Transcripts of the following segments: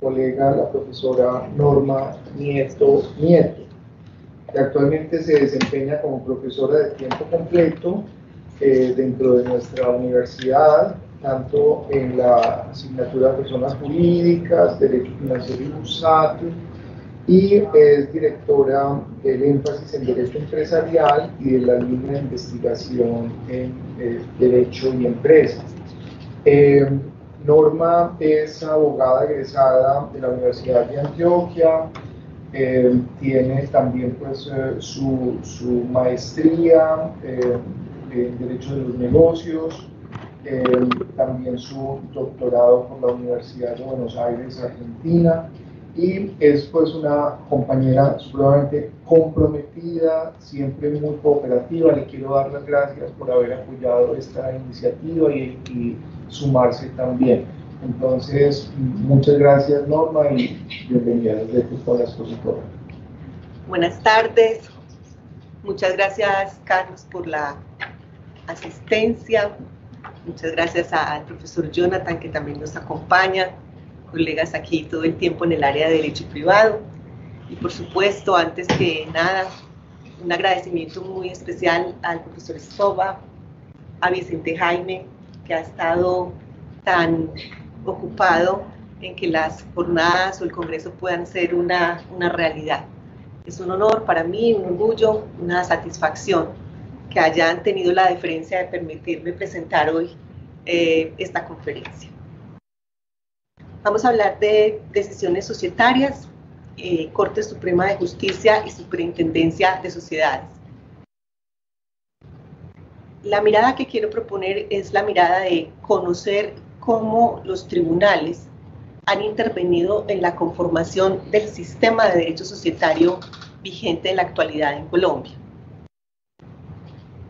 colega, la profesora Norma Nieto, que actualmente se desempeña como profesora de tiempo completo dentro de nuestra universidad, tanto en la asignatura de personas jurídicas, Derecho Financiero y Bursátil, y es directora del énfasis en Derecho Empresarial y de la línea de investigación en Derecho y Empresas. Norma es abogada egresada de la Universidad de Antioquia, tiene también pues, su maestría en Derecho de los Negocios, también su doctorado por la Universidad de Buenos Aires, Argentina, y es pues una compañera supremamente comprometida, siempre muy cooperativa. Le quiero dar las gracias por haber apoyado esta iniciativa y sumarse también. Entonces, muchas gracias, Norma, y bienvenida desde tu la expositora. Buenas tardes. Muchas gracias, Carlos, por la asistencia. Muchas gracias al profesor Jonathan, que también nos acompaña, colegas aquí todo el tiempo en el área de Derecho Privado. Y por supuesto, antes que nada, un agradecimiento muy especial al profesor Escoba, a Vicente Jaime, que ha estado tan ocupado en que las jornadas o el congreso puedan ser una realidad. Es un honor para mí, un orgullo, una satisfacción que hayan tenido la deferencia de permitirme presentar hoy esta conferencia. Vamos a hablar de decisiones societarias, Corte Suprema de Justicia y Superintendencia de Sociedades. La mirada que quiero proponer es la mirada de conocer cómo los tribunales han intervenido en la conformación del sistema de derecho societario vigente en la actualidad en Colombia.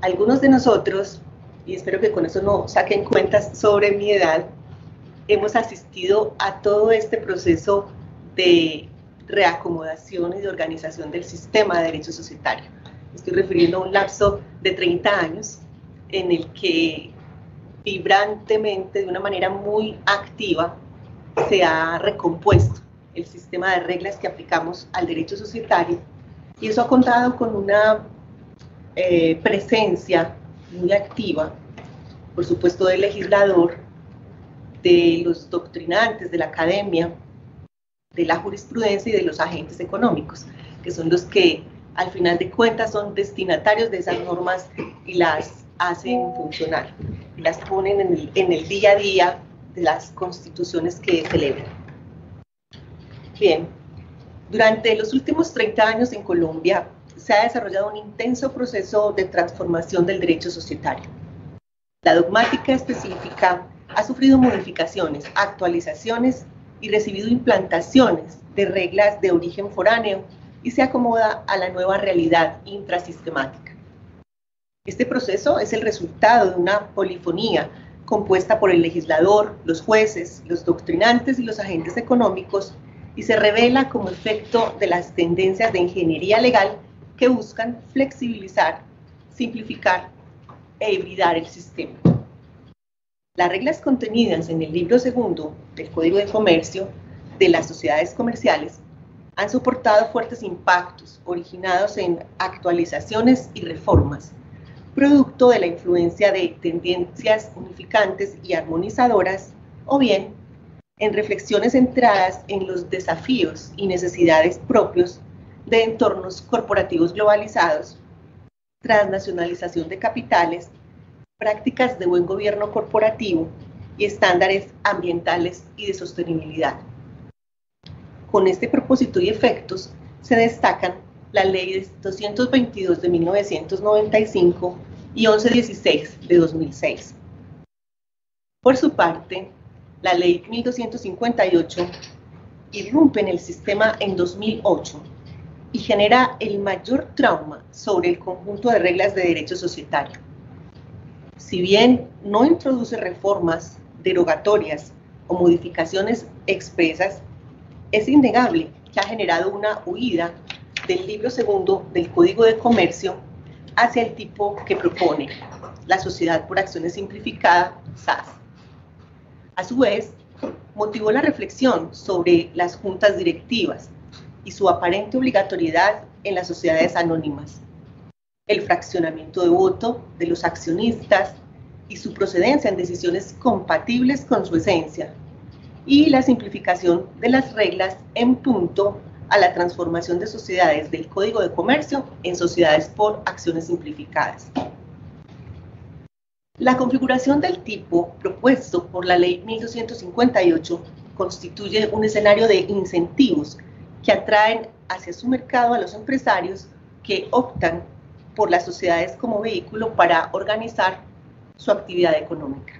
Algunos de nosotros, y espero que con eso no saquen cuentas sobre mi edad, hemos asistido a todo este proceso de reacomodación y de organización del sistema de derecho societario. Estoy refiriendo a un lapso de 30 años en el que vibrantemente, de una manera muy activa, se ha recompuesto el sistema de reglas que aplicamos al derecho societario, y eso ha contado con una presencia muy activa, por supuesto, del legislador, de los doctrinantes, de la academia, de la jurisprudencia y de los agentes económicos, que son los que al final de cuentas son destinatarios de esas normas y las hacen funcionar, y las ponen en el día a día de las constituciones que celebran. Bien, durante los últimos 30 años en Colombia se ha desarrollado un intenso proceso de transformación del derecho societario. La dogmática específica ha sufrido modificaciones, actualizaciones y recibido implantaciones de reglas de origen foráneo y se acomoda a la nueva realidad intrasistemática. Este proceso es el resultado de una polifonía compuesta por el legislador, los jueces, los doctrinantes y los agentes económicos, y se revela como efecto de las tendencias de ingeniería legal que buscan flexibilizar, simplificar e hibridar el sistema. Las reglas contenidas en el libro segundo del Código de Comercio de las sociedades comerciales han soportado fuertes impactos originados en actualizaciones y reformas, producto de la influencia de tendencias unificantes y armonizadoras, o bien en reflexiones centradas en los desafíos y necesidades propios de entornos corporativos globalizados, transnacionalización de capitales, prácticas de buen gobierno corporativo y estándares ambientales y de sostenibilidad. Con este propósito y efectos se destacan la Ley 222 de 1995 y 1116 de 2006. Por su parte, la Ley 1258 irrumpe en el sistema en 2008 y genera el mayor trauma sobre el conjunto de reglas de derecho societario. Si bien no introduce reformas derogatorias o modificaciones expresas, es innegable que ha generado una huida del libro segundo del Código de Comercio hacia el tipo que propone la Sociedad por Acciones Simplificada, SAS. A su vez, motivó la reflexión sobre las juntas directivas y su aparente obligatoriedad en las sociedades anónimas, el fraccionamiento de voto de los accionistas y su procedencia en decisiones compatibles con su esencia, y la simplificación de las reglas en punto a la transformación de sociedades del Código de Comercio en sociedades por acciones simplificadas. La configuración del tipo propuesto por la Ley 1258 constituye un escenario de incentivos que atraen hacia su mercado a los empresarios que optan por las sociedades como vehículo para organizar su actividad económica.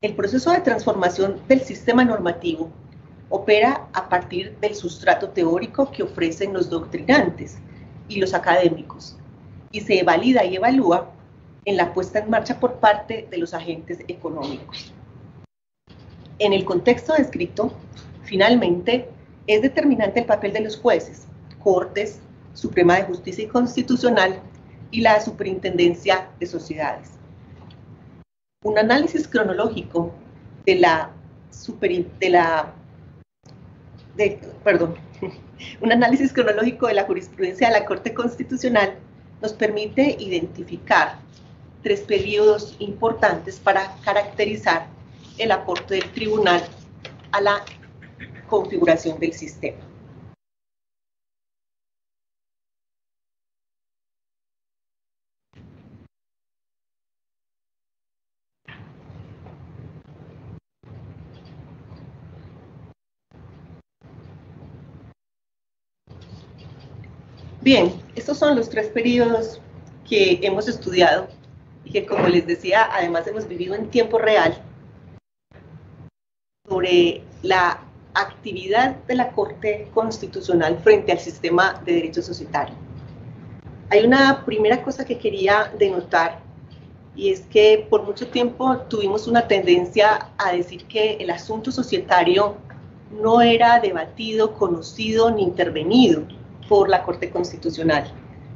El proceso de transformación del sistema normativo opera a partir del sustrato teórico que ofrecen los doctrinantes y los académicos, y se valida y evalúa en la puesta en marcha por parte de los agentes económicos. En el contexto descrito, finalmente, es determinante el papel de los jueces, Cortes, Suprema de Justicia y Constitucional y la Superintendencia de Sociedades. Un análisis cronológico de un análisis cronológico de la jurisprudencia de la Corte Constitucional nos permite identificar 3 periodos importantes para caracterizar el aporte del tribunal a la configuración del sistema. Bien, estos son los 3 periodos que hemos estudiado y que, como les decía, además hemos vivido en tiempo real sobre la actividad de la Corte Constitucional frente al sistema de derecho societario. Hay una primera cosa que quería denotar, y es que por mucho tiempo tuvimos una tendencia a decir que el asunto societario no era debatido, conocido ni intervenido por la Corte Constitucional.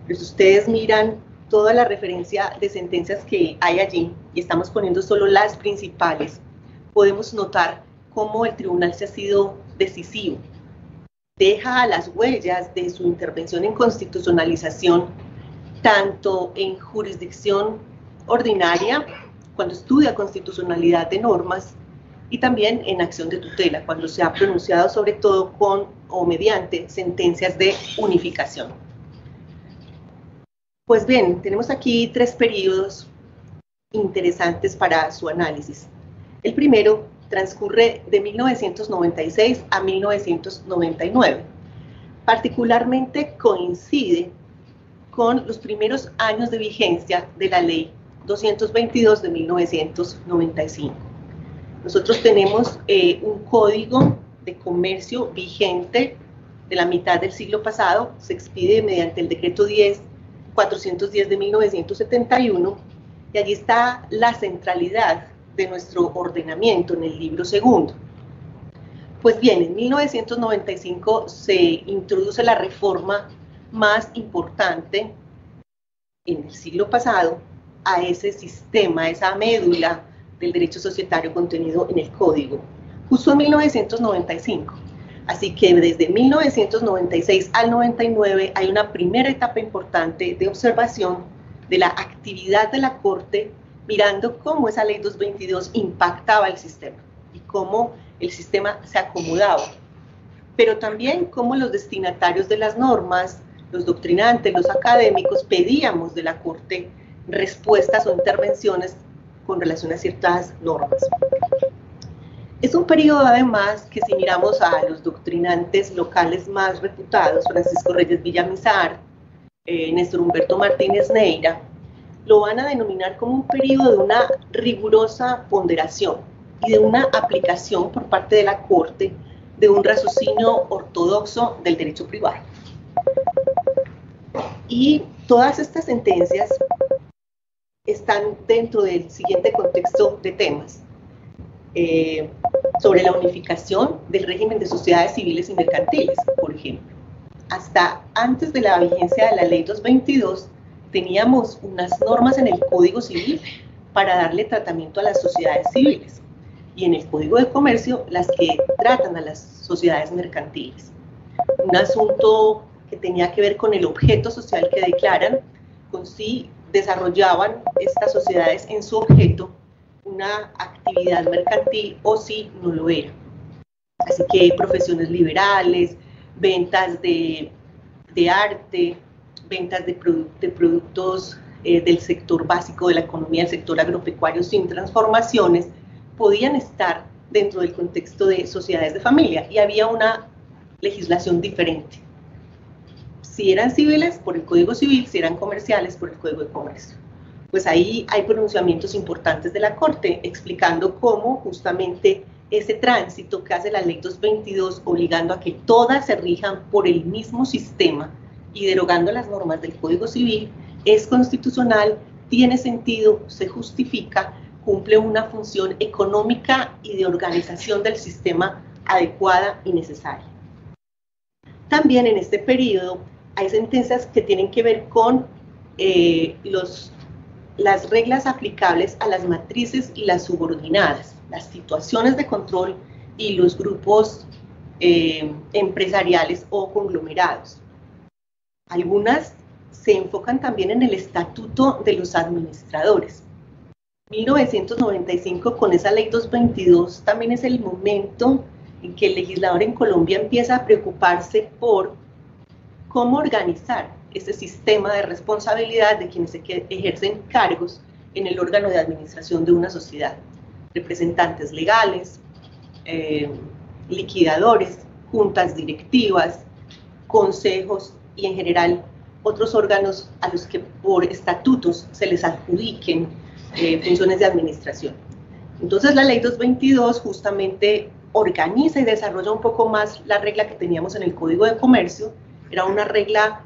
Pues ustedes miran toda la referencia de sentencias que hay allí, y estamos poniendo solo las principales, podemos notar cómo el tribunal se ha sido decisivo. Deja las huellas de su intervención en constitucionalización, tanto en jurisdicción ordinaria, cuando estudia constitucionalidad de normas, y también en acción de tutela, cuando se ha pronunciado sobre todo con o mediante sentencias de unificación. Pues bien, tenemos aquí 3 periodos interesantes para su análisis. El primero transcurre de 1996 a 1999. Particularmente coincide con los primeros años de vigencia de la Ley 222 de 1995. Nosotros tenemos un código de comercio vigente de la mitad del siglo pasado, se expide mediante el decreto 410 de 1971, y allí está la centralidad de nuestro ordenamiento en el libro segundo. Pues bien, en 1995 se introduce la reforma más importante en el siglo pasado a ese sistema, a esa médula del derecho societario contenido en el código, justo en 1995. Así que desde 1996 al 99 hay una primera etapa importante de observación de la actividad de la Corte, mirando cómo esa Ley 222 impactaba el sistema y cómo el sistema se acomodaba, pero también cómo los destinatarios de las normas, los doctrinantes, los académicos, pedíamos de la Corte respuestas o intervenciones con relación a ciertas normas. Es un periodo, además, que si miramos a los doctrinantes locales más reputados, Francisco Reyes Villamizar, Néstor Humberto Martínez Neira, lo van a denominar como un periodo de una rigurosa ponderación y de una aplicación por parte de la Corte de un raciocinio ortodoxo del derecho privado. Y todas estas sentencias están dentro del siguiente contexto de temas. Sobre la unificación del régimen de sociedades civiles y mercantiles, por ejemplo. Hasta antes de la vigencia de la Ley 222, teníamos unas normas en el Código Civil para darle tratamiento a las sociedades civiles. y en el Código de Comercio las que tratan a las sociedades mercantiles. Un asunto que tenía que ver con el objeto social que declaran, con si desarrollaban estas sociedades en su objeto una actividad mercantil o si no lo era. Así que profesiones liberales, ventas de arte, ventas de productos del sector básico de la economía, del sector agropecuario sin transformaciones, podían estar dentro del contexto de sociedades de familia y había una legislación diferente. Si eran civiles, por el Código Civil; si eran comerciales, por el Código de Comercio. Pues ahí hay pronunciamientos importantes de la Corte explicando cómo justamente ese tránsito que hace la Ley 222, obligando a que todas se rijan por el mismo sistema y derogando las normas del Código Civil, es constitucional, tiene sentido, se justifica, cumple una función económica y de organización del sistema adecuada y necesaria. También en este periodo hay sentencias que tienen que ver con las reglas aplicables a las matrices y las subordinadas, las situaciones de control y los grupos empresariales o conglomerados. Algunas se enfocan también en el estatuto de los administradores. 1995, con esa ley 222, también es el momento en que el legislador en Colombia empieza a preocuparse por cómo organizar ese sistema de responsabilidad de quienes ejercen cargos en el órgano de administración de una sociedad. Representantes legales, liquidadores, juntas directivas, consejos y en general otros órganos a los que por estatutos se les adjudiquen funciones de administración. Entonces la ley 222 justamente organiza y desarrolla un poco más la regla que teníamos en el Código de Comercio. Era una regla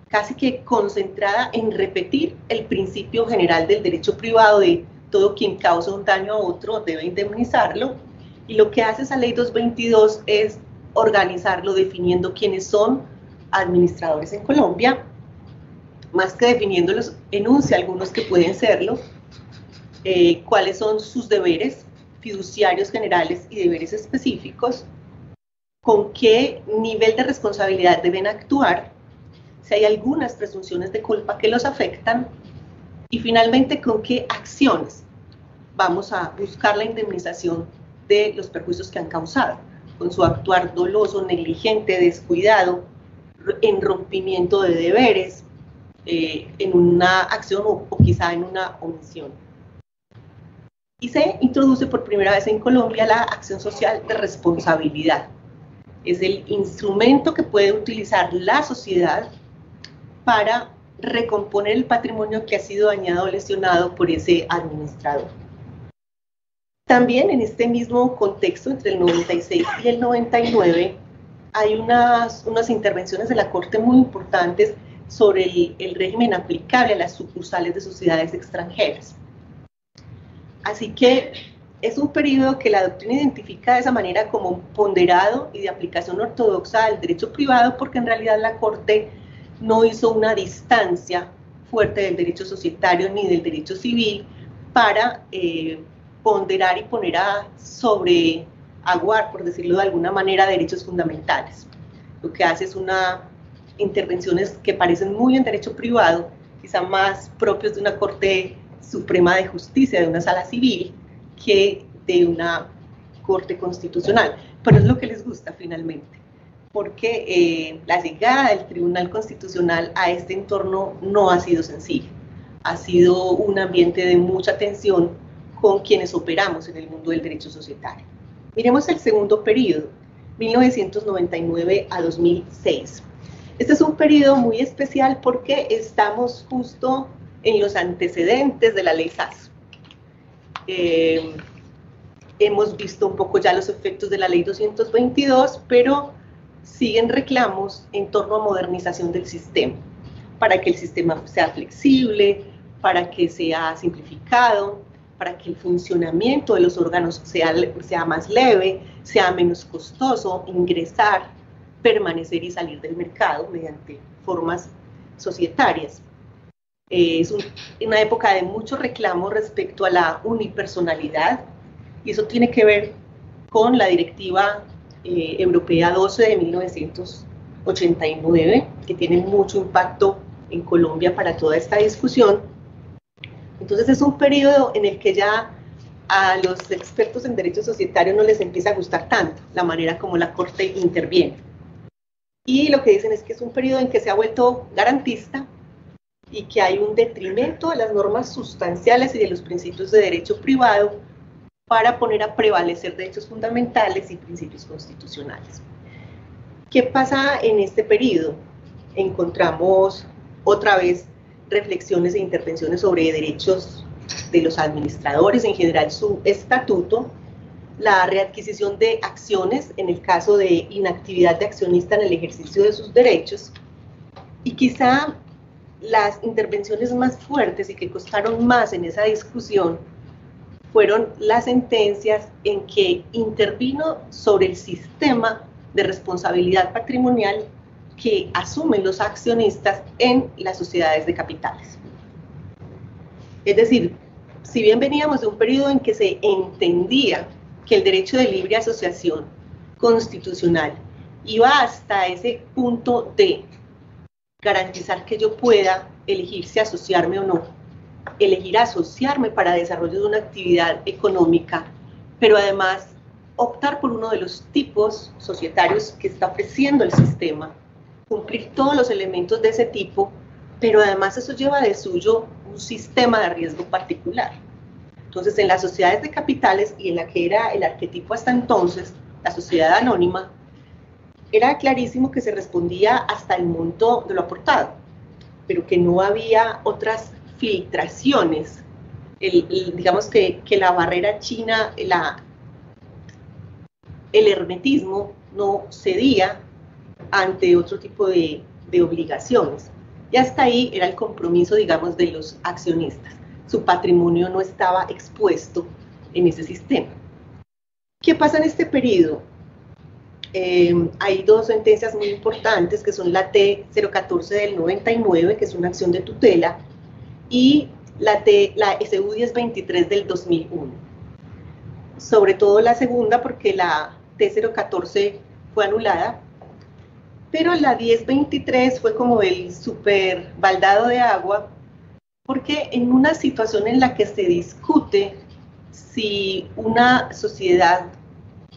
casi que concentrada en repetir el principio general del derecho privado de todo quien causa un daño a otro debe indemnizarlo, y lo que hace esa ley 222 es organizarlo definiendo quiénes son administradores en Colombia, más que definiéndolos, enuncia algunos que pueden serlo, cuáles son sus deberes fiduciarios generales y deberes específicos, con qué nivel de responsabilidad deben actuar, si hay algunas presunciones de culpa que los afectan, y finalmente con qué acciones vamos a buscar la indemnización de los perjuicios que han causado, con su actuar doloso, negligente, descuidado, en rompimiento de deberes, en una acción o quizá en una omisión. Y se introduce por primera vez en Colombia la acción social de responsabilidad. Es el instrumento que puede utilizar la sociedad para recomponer el patrimonio que ha sido dañado o lesionado por ese administrador. También en este mismo contexto, entre el 96 y el 99, hay unas intervenciones de la Corte muy importantes sobre el régimen aplicable a las sucursales de sociedades extranjeras. Así que es un periodo que la doctrina identifica de esa manera como ponderado y de aplicación ortodoxa del derecho privado, porque en realidad la Corte no hizo una distancia fuerte del derecho societario ni del derecho civil para ponderar y poner a sobreaguar, por decirlo de alguna manera, derechos fundamentales. Lo que hace es intervenciones que parecen muy en derecho privado, quizá más propios de una Corte Suprema de Justicia, de una sala civil, que de una Corte Constitucional. Pero es lo que les gusta finalmente, porque la llegada del Tribunal Constitucional a este entorno no ha sido sencilla. Ha sido un ambiente de mucha tensión con quienes operamos en el mundo del derecho societario. Miremos el segundo periodo, 1999 a 2006. Este es un periodo muy especial porque estamos justo en los antecedentes de la ley SAS. Hemos visto un poco ya los efectos de la ley 222, pero siguen reclamos en torno a modernización del sistema, para que el sistema sea flexible, para que sea simplificado, para que el funcionamiento de los órganos sea más leve, sea menos costoso ingresar, permanecer y salir del mercado mediante formas societarias. Es una época de mucho reclamo respecto a la unipersonalidad, Y eso tiene que ver con la Directiva Europea 12 de 1989, que tiene mucho impacto en Colombia para toda esta discusión. Entonces es un periodo en el que ya a los expertos en derecho societario no les empieza a gustar tanto la manera como la Corte interviene. Y lo que dicen es que es un periodo en que se ha vuelto garantista y que hay un detrimento de las normas sustanciales y de los principios de derecho privado para poner a prevalecer derechos fundamentales y principios constitucionales. ¿Qué pasa en este periodo? Encontramos otra vez reflexiones e intervenciones sobre derechos de los administradores, en general su estatuto, la readquisición de acciones en el caso de inactividad de accionista en el ejercicio de sus derechos, y quizá las intervenciones más fuertes y que costaron más en esa discusión fueron las sentencias en que intervino sobre el sistema de responsabilidad patrimonial que asumen los accionistas en las sociedades de capitales. Es decir, si bien veníamos de un periodo en que se entendía que el derecho de libre asociación constitucional iba hasta ese punto de garantizar que yo pueda elegir si asociarme o no, elegir asociarme para desarrollo de una actividad económica, pero además optar por uno de los tipos societarios que está ofreciendo el sistema, cumplir todos los elementos de ese tipo, pero además eso lleva de suyo un sistema de riesgo particular. Entonces, en las sociedades de capitales y en la que era el arquetipo hasta entonces, la sociedad anónima, era clarísimo que se respondía hasta el monto de lo aportado, pero que no había otras filtraciones. Digamos que la barrera china, el hermetismo no cedía ante otro tipo de obligaciones. Y hasta ahí era el compromiso, digamos, de los accionistas. Su patrimonio no estaba expuesto en ese sistema. ¿Qué pasa en este periodo? Hay dos sentencias muy importantes, que son la T014 del 99, que es una acción de tutela, y la SU 1023 del 2001. Sobre todo la segunda, porque la T014 fue anulada, pero la 1023 fue como el super baldado de agua, porque en una situación en la que se discute si una sociedad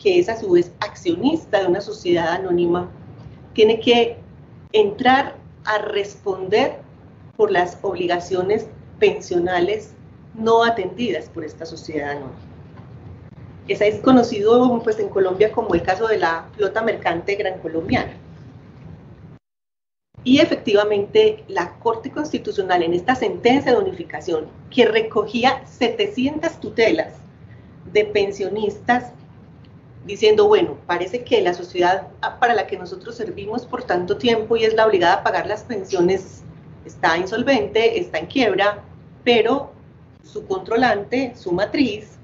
que es a su vez accionista de una sociedad anónima tiene que entrar a responder por las obligaciones pensionales no atendidas por esta sociedad anónima. Esa es conocido pues, en Colombia como el caso de la flota mercante Gran Colombiana. Y efectivamente la Corte Constitucional en esta sentencia de unificación, que recogía 700 tutelas de pensionistas, diciendo, bueno, parece que la sociedad para la que nosotros servimos por tanto tiempo y es la obligada a pagar las pensiones está insolvente, está en quiebra, pero su controlante, su matriz,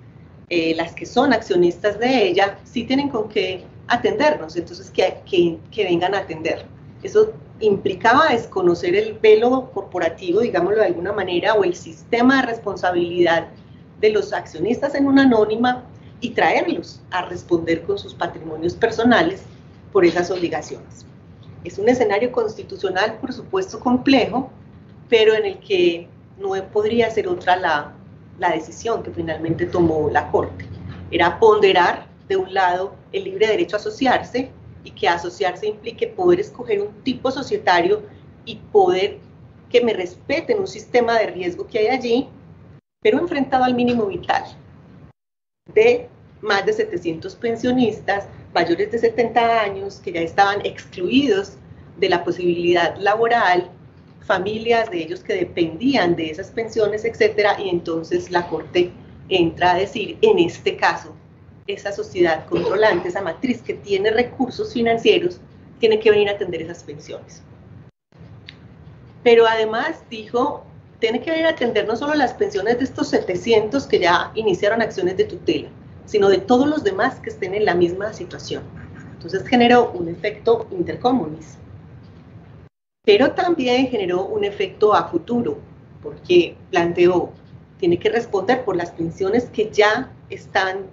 las que son accionistas de ella, sí tienen con qué atendernos, entonces que vengan a atender. Eso implicaba desconocer el velo corporativo, digámoslo de alguna manera, o el sistema de responsabilidad de los accionistas en una anónima y traerlos a responder con sus patrimonios personales por esas obligaciones. Es un escenario constitucional, por supuesto, complejo, pero en el que no podría ser otra la decisión que finalmente tomó la Corte. Era ponderar, de un lado, el libre derecho a asociarse, y que asociarse implique poder escoger un tipo societario y poder que me respeten un sistema de riesgo que hay allí, pero enfrentado al mínimo vital de más de 700 pensionistas mayores de 70 años que ya estaban excluidos de la posibilidad laboral, familias de ellos que dependían de esas pensiones, etcétera, y entonces la Corte entra a decir, en este caso, esa sociedad controlante, esa matriz que tiene recursos financieros, tiene que venir a atender esas pensiones. Pero además dijo, tiene que venir a atender no solo las pensiones de estos 700 que ya iniciaron acciones de tutela, sino de todos los demás que estén en la misma situación. Entonces generó un efecto intercomunis. Pero también generó un efecto a futuro, porque planteó, tiene que responder por las pensiones que ya están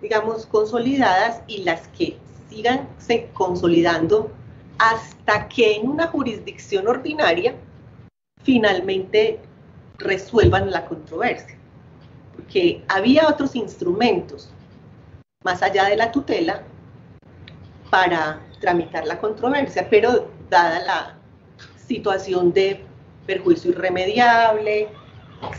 digamos, consolidadas y las que sigan se consolidando hasta que en una jurisdicción ordinaria finalmente resuelvan la controversia. Porque había otros instrumentos más allá de la tutela para tramitar la controversia, pero dada la situación de perjuicio irremediable,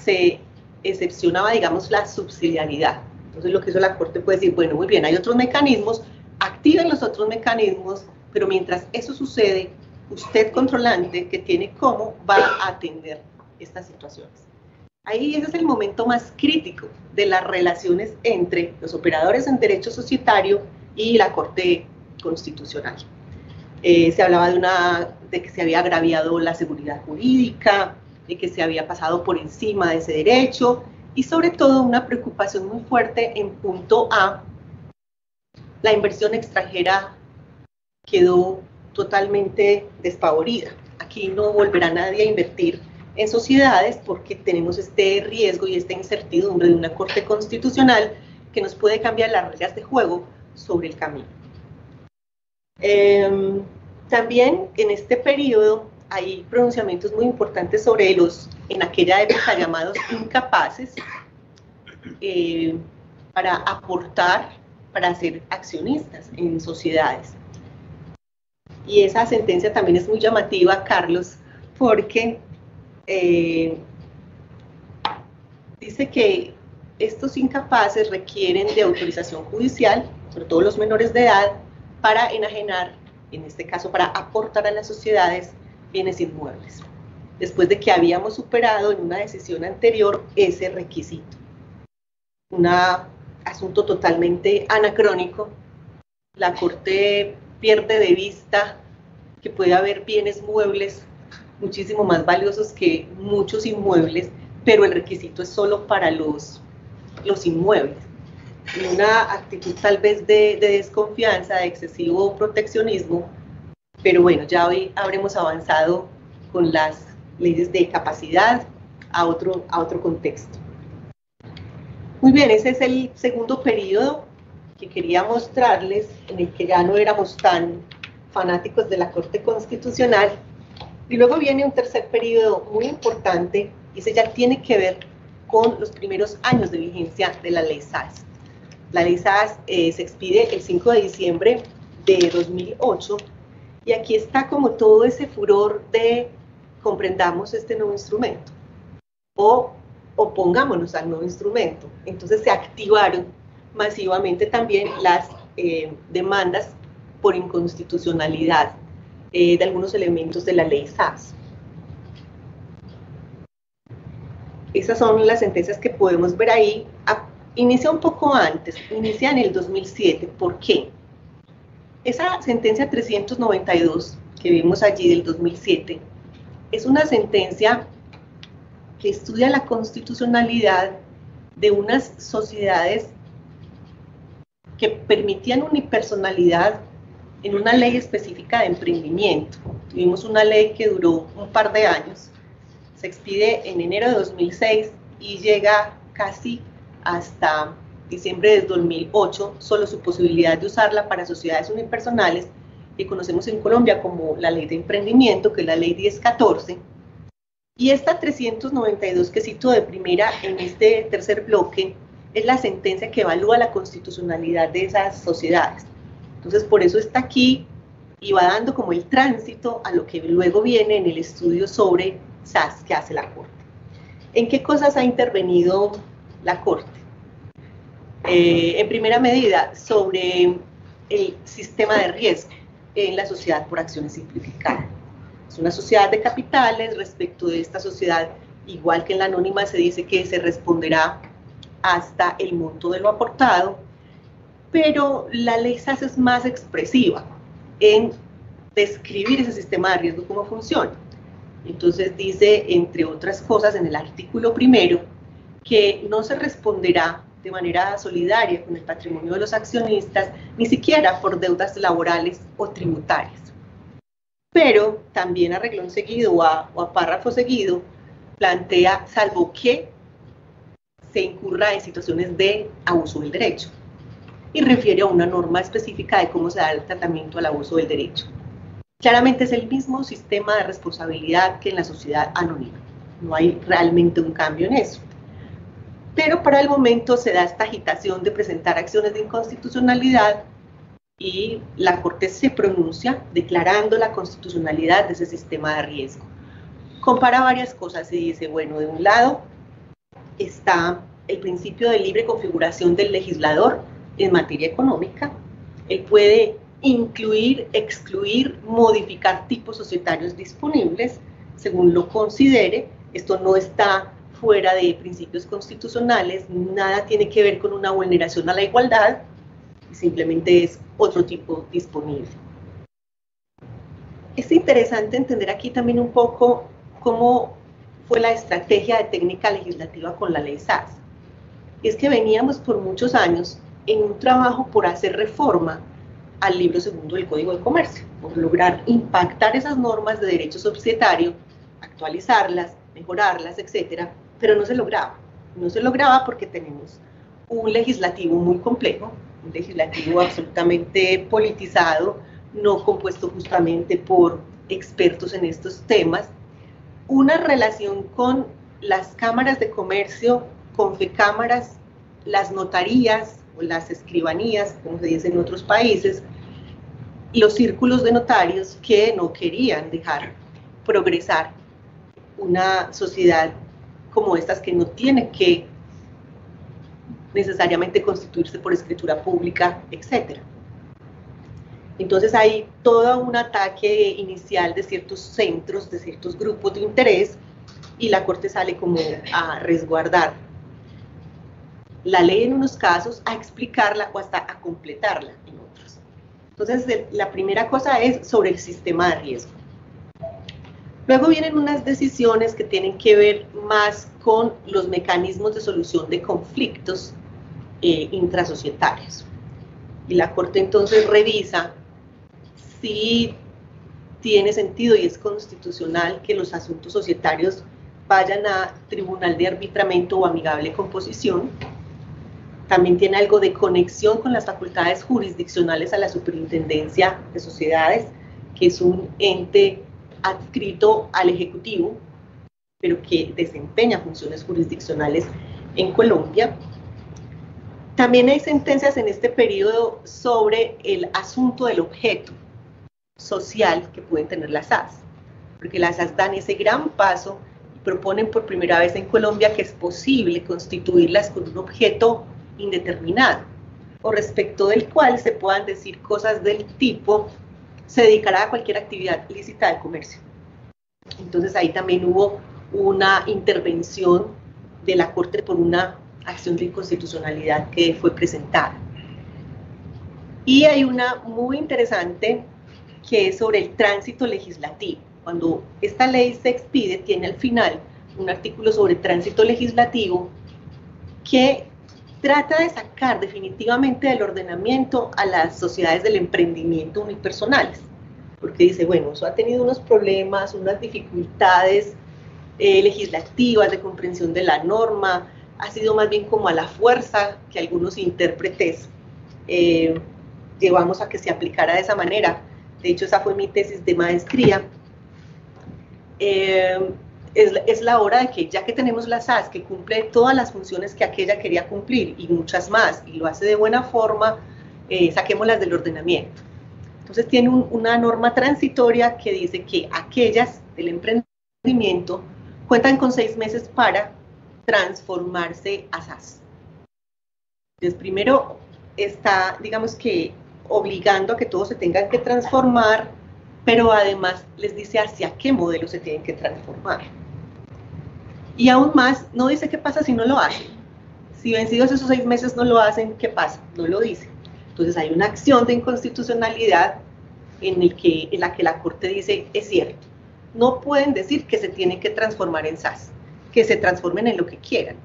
se excepcionaba, digamos, la subsidiariedad. Entonces lo que hizo la Corte puede decir, bueno, muy bien, hay otros mecanismos, activen los otros mecanismos, pero mientras eso sucede, usted controlante que tiene cómo va a atender estas situaciones. Ahí ese es el momento más crítico de las relaciones entre los operadores en derecho societario y la Corte Constitucional. Se hablaba de que se había agraviado la seguridad jurídica, de que se había pasado por encima de ese derecho, y sobre todo una preocupación muy fuerte en punto A, la inversión extranjera quedó totalmente desfavorida. Aquí no volverá nadie a invertir en sociedades porque tenemos este riesgo y esta incertidumbre de una Corte Constitucional que nos puede cambiar las reglas de juego sobre el camino. También en este periodo hay pronunciamientos muy importantes sobre los, en aquella época llamados incapaces, para aportar, para ser accionistas en sociedades. Y esa sentencia también es muy llamativa, Carlos, porque dice que estos incapaces requieren de autorización judicial, sobre todo los menores de edad, para enajenar, en este caso para aportar a las sociedades, bienes inmuebles, después de que habíamos superado en una decisión anterior ese requisito. Un asunto totalmente anacrónico. La Corte pierde de vista que puede haber bienes muebles muchísimo más valiosos que muchos inmuebles, pero el requisito es solo para los inmuebles. Una actitud tal vez de desconfianza, de excesivo proteccionismo, pero bueno, ya hoy habremos avanzado con las leyes de capacidad a otro contexto. Muy bien, ese es el segundo periodo que quería mostrarles, en el que ya no éramos tan fanáticos de la Corte Constitucional. Y luego viene un tercer periodo muy importante, y ese ya tiene que ver con los primeros años de vigencia de la Ley SAS. La Ley SAS se expide el 5 de diciembre de 2008, y aquí está como todo ese furor de comprendamos este nuevo instrumento, o opongámonos al nuevo instrumento. Entonces se activaron masivamente también las demandas por inconstitucionalidad de algunos elementos de la Ley SAS. Esas son las sentencias que podemos ver ahí. Inicia un poco antes, inicia en el 2007. ¿Por qué? Esa sentencia 392 que vimos allí del 2007 es una sentencia que estudia la constitucionalidad de unas sociedades que permitían unipersonalidad en una ley específica de emprendimiento. Tuvimos una ley que duró un par de años, se expide en enero de 2006 y llega casi hasta diciembre de 2008, solo su posibilidad de usarla para sociedades unipersonales, que conocemos en Colombia como la ley de emprendimiento, que es la ley 1014, y esta 392 que cito de primera en este tercer bloque, es la sentencia que evalúa la constitucionalidad de esas sociedades. Entonces, por eso está aquí y va dando como el tránsito a lo que luego viene en el estudio sobre SAS que hace la Corte. ¿En qué cosas ha intervenido la Corte? En primera medida, sobre el sistema de riesgo en la sociedad por acciones simplificadas. Es una sociedad de capitales. Respecto de esta sociedad, igual que en la anónima, se dice que se responderá hasta el monto de lo aportado, pero la ley SAS es más expresiva en describir ese sistema de riesgo, cómo funciona. Entonces dice, entre otras cosas, en el artículo primero, que no se responderá de manera solidaria con el patrimonio de los accionistas, ni siquiera por deudas laborales o tributarias. Pero también a renglón seguido o a párrafo seguido, plantea, salvo que se incurra en situaciones de abuso del derecho. y refiere a una norma específica de cómo se da el tratamiento al abuso del derecho. Claramente es el mismo sistema de responsabilidad que en la sociedad anónima. No hay realmente un cambio en eso. Pero para el momento se da esta agitación de presentar acciones de inconstitucionalidad y la Corte se pronuncia declarando la constitucionalidad de ese sistema de riesgo. Compara varias cosas y dice, bueno, de un lado está el principio de libre configuración del legislador en materia económica. Él puede incluir, excluir, modificar tipos societarios disponibles según lo considere. Esto no está fuera de principios constitucionales, nada tiene que ver con una vulneración a la igualdad, simplemente es otro tipo disponible. Es interesante entender aquí también un poco cómo fue la estrategia de técnica legislativa con la ley SAS. Es que veníamos por muchos años en un trabajo por hacer reforma al libro segundo del Código de Comercio, por lograr impactar esas normas de derecho societario, actualizarlas, mejorarlas, etcétera, pero no se lograba. No se lograba porque tenemos un legislativo muy complejo, un legislativo absolutamente politizado, no compuesto justamente por expertos en estos temas, una relación con las cámaras de comercio, con fecámaras, las notarías o las escribanías, como se dice en otros países, los círculos de notarios que no querían dejar progresar una sociedad como estas que no tiene que necesariamente constituirse por escritura pública, etc. Entonces hay todo un ataque inicial de ciertos centros, de ciertos grupos de interés, y la Corte sale como a resguardar la ley en unos casos, a explicarla o hasta a completarla en otros. Entonces la primera cosa es sobre el sistema de riesgo. Luego vienen unas decisiones que tienen que ver más con los mecanismos de solución de conflictos intrasocietarios. Y la Corte entonces revisa si tiene sentido y es constitucional que los asuntos societarios vayan a tribunal de arbitramiento o amigable composición. También tiene algo de conexión con las facultades jurisdiccionales a la Superintendencia de Sociedades, que es un ente adscrito al Ejecutivo, pero que desempeña funciones jurisdiccionales en Colombia. También hay sentencias en este periodo sobre el asunto del objeto social que pueden tener las SAS, porque las SAS dan ese gran paso y proponen por primera vez en Colombia que es posible constituirlas con un objeto indeterminado, o respecto del cual se puedan decir cosas del tipo se dedicará a cualquier actividad lícita de comercio. Entonces ahí también hubo una intervención de la Corte por una acción de inconstitucionalidad que fue presentada. Y hay una muy interesante que es sobre el tránsito legislativo. Cuando esta ley se expide, tiene al final un artículo sobre tránsito legislativo que trata de sacar definitivamente del ordenamiento a las sociedades del emprendimiento unipersonales, porque dice, bueno, eso ha tenido unos problemas, unas dificultades legislativas de comprensión de la norma, ha sido más bien como a la fuerza que algunos intérpretes llevamos a que se aplicara de esa manera. De hecho, esa fue mi tesis de maestría. Es la hora de que, ya que tenemos la SAS, que cumple todas las funciones que aquella quería cumplir y muchas más, y lo hace de buena forma, saquémoslas del ordenamiento. Entonces tiene una norma transitoria que dice que aquellas del emprendimiento cuentan con 6 meses para transformarse a SAS. Entonces primero está, digamos que, obligando a que todos se tengan que transformar, pero además les dice hacia qué modelo se tienen que transformar. Y aún más, no dice qué pasa si no lo hacen. Si vencidos esos 6 meses no lo hacen, ¿qué pasa? No lo dice. Entonces hay una acción de inconstitucionalidad en la que la Corte dice, es cierto, no pueden decir que se tienen que transformar en SAS, que se transformen en lo que quieran,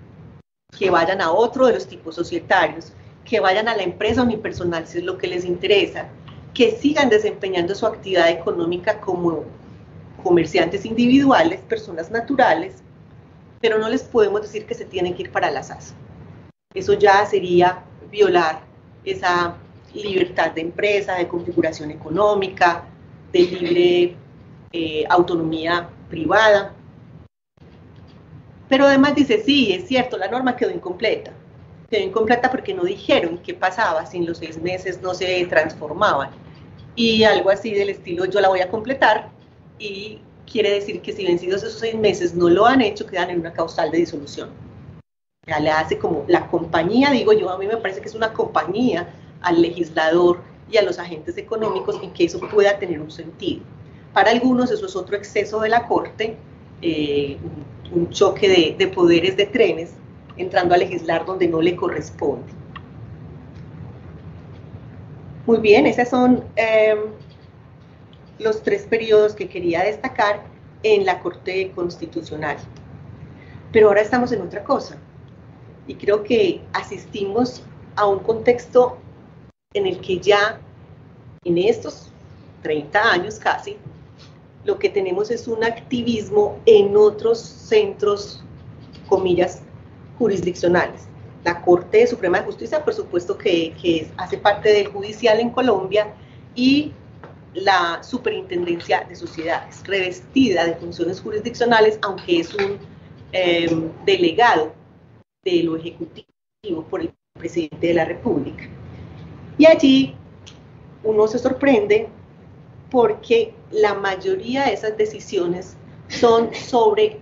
que vayan a otro de los tipos societarios, que vayan a la empresa unipersonal si es lo que les interesa, que sigan desempeñando su actividad económica como comerciantes individuales, personas naturales, pero no les podemos decir que se tienen que ir para la SAS. Eso ya sería violar esa libertad de empresa, de configuración económica, de libre autonomía privada. Pero además dice, sí, es cierto, la norma quedó incompleta porque no dijeron qué pasaba si en los 6 meses no se transformaban. Y algo así del estilo, yo la voy a completar, y quiere decir que si vencidos esos 6 meses no lo han hecho, quedan en una causal de disolución. Ya le hace como la compañía, digo yo, a mí me parece que es una compañía al legislador y a los agentes económicos en que eso pueda tener un sentido. Para algunos eso es otro exceso de la Corte, un choque de poderes de trenes, entrando a legislar donde no le corresponde. Muy bien, esos son los 3 periodos que quería destacar en la Corte Constitucional. Pero ahora estamos en otra cosa, y creo que asistimos a un contexto en el que ya en estos 30 años casi, lo que tenemos es un activismo en otros centros, comillas, jurisdiccionales. La Corte Suprema de Justicia, por supuesto que hace parte del judicial en Colombia, y la Superintendencia de Sociedades, revestida de funciones jurisdiccionales, aunque es un delegado de lo ejecutivo por el presidente de la República. Y allí uno se sorprende porque la mayoría de esas decisiones son sobre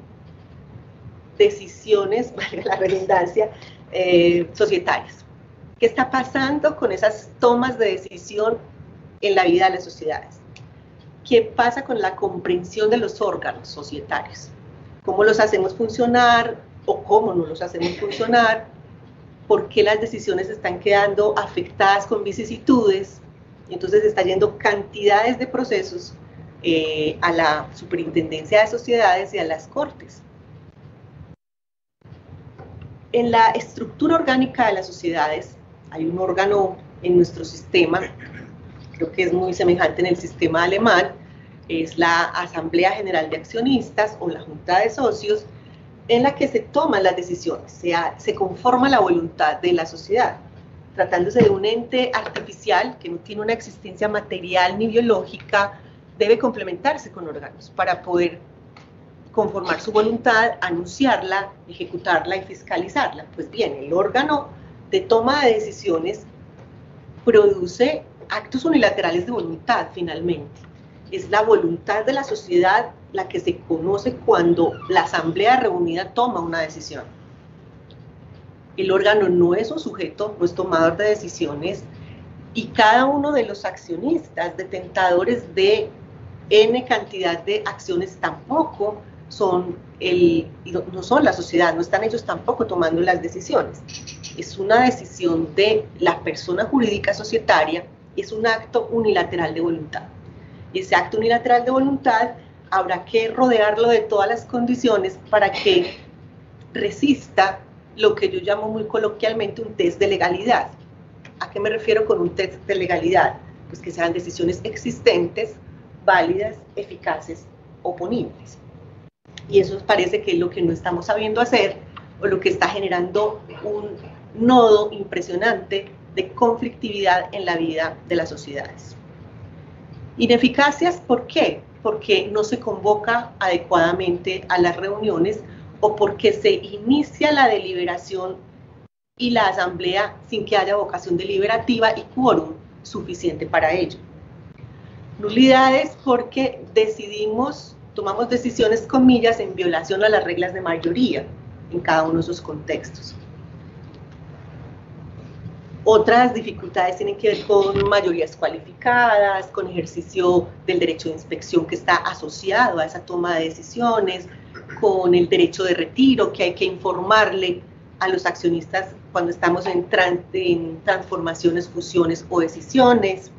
decisiones, valga la redundancia, societarias. ¿Qué está pasando con esas tomas de decisión en la vida de las sociedades? ¿Qué pasa con la comprensión de los órganos societarios? ¿Cómo los hacemos funcionar o cómo no los hacemos funcionar? ¿Por qué las decisiones están quedando afectadas con vicisitudes? Y entonces está yendo cantidades de procesos a la Superintendencia de Sociedades y a las Cortes. En la estructura orgánica de las sociedades hay un órgano en nuestro sistema, creo que es muy semejante en el sistema alemán, es la Asamblea General de Accionistas o la Junta de Socios, en la que se toman las decisiones, se conforma la voluntad de la sociedad, tratándose de un ente artificial que no tiene una existencia material ni biológica, debe complementarse con órganos para poder conformar su voluntad, anunciarla, ejecutarla y fiscalizarla. Pues bien, el órgano de toma de decisiones produce actos unilaterales de voluntad, finalmente. Es la voluntad de la sociedad la que se conoce cuando la asamblea reunida toma una decisión. El órgano no es un sujeto, no es tomador de decisiones, y cada uno de los accionistas, detentadores de N cantidad de acciones, tampoco no son la sociedad, no están ellos tampoco tomando las decisiones. Es una decisión de la persona jurídica societaria, es un acto unilateral de voluntad. Y ese acto unilateral de voluntad habrá que rodearlo de todas las condiciones para que resista lo que yo llamo muy coloquialmente un test de legalidad. ¿A qué me refiero con un test de legalidad? Pues que sean decisiones existentes, válidas, eficaces, oponibles. Y eso parece que es lo que no estamos sabiendo hacer, o lo que está generando un nodo impresionante de conflictividad en la vida de las sociedades. Ineficacias, ¿por qué? Porque no se convoca adecuadamente a las reuniones, o porque se inicia la deliberación y la asamblea sin que haya vocación deliberativa y quórum suficiente para ello. Nulidades, porque tomamos decisiones, comillas, en violación a las reglas de mayoría en cada uno de esos contextos. Otras dificultades tienen que ver con mayorías cualificadas, con ejercicio del derecho de inspección que está asociado a esa toma de decisiones, con el derecho de retiro que hay que informarle a los accionistas cuando estamos en transformaciones, fusiones o decisiones.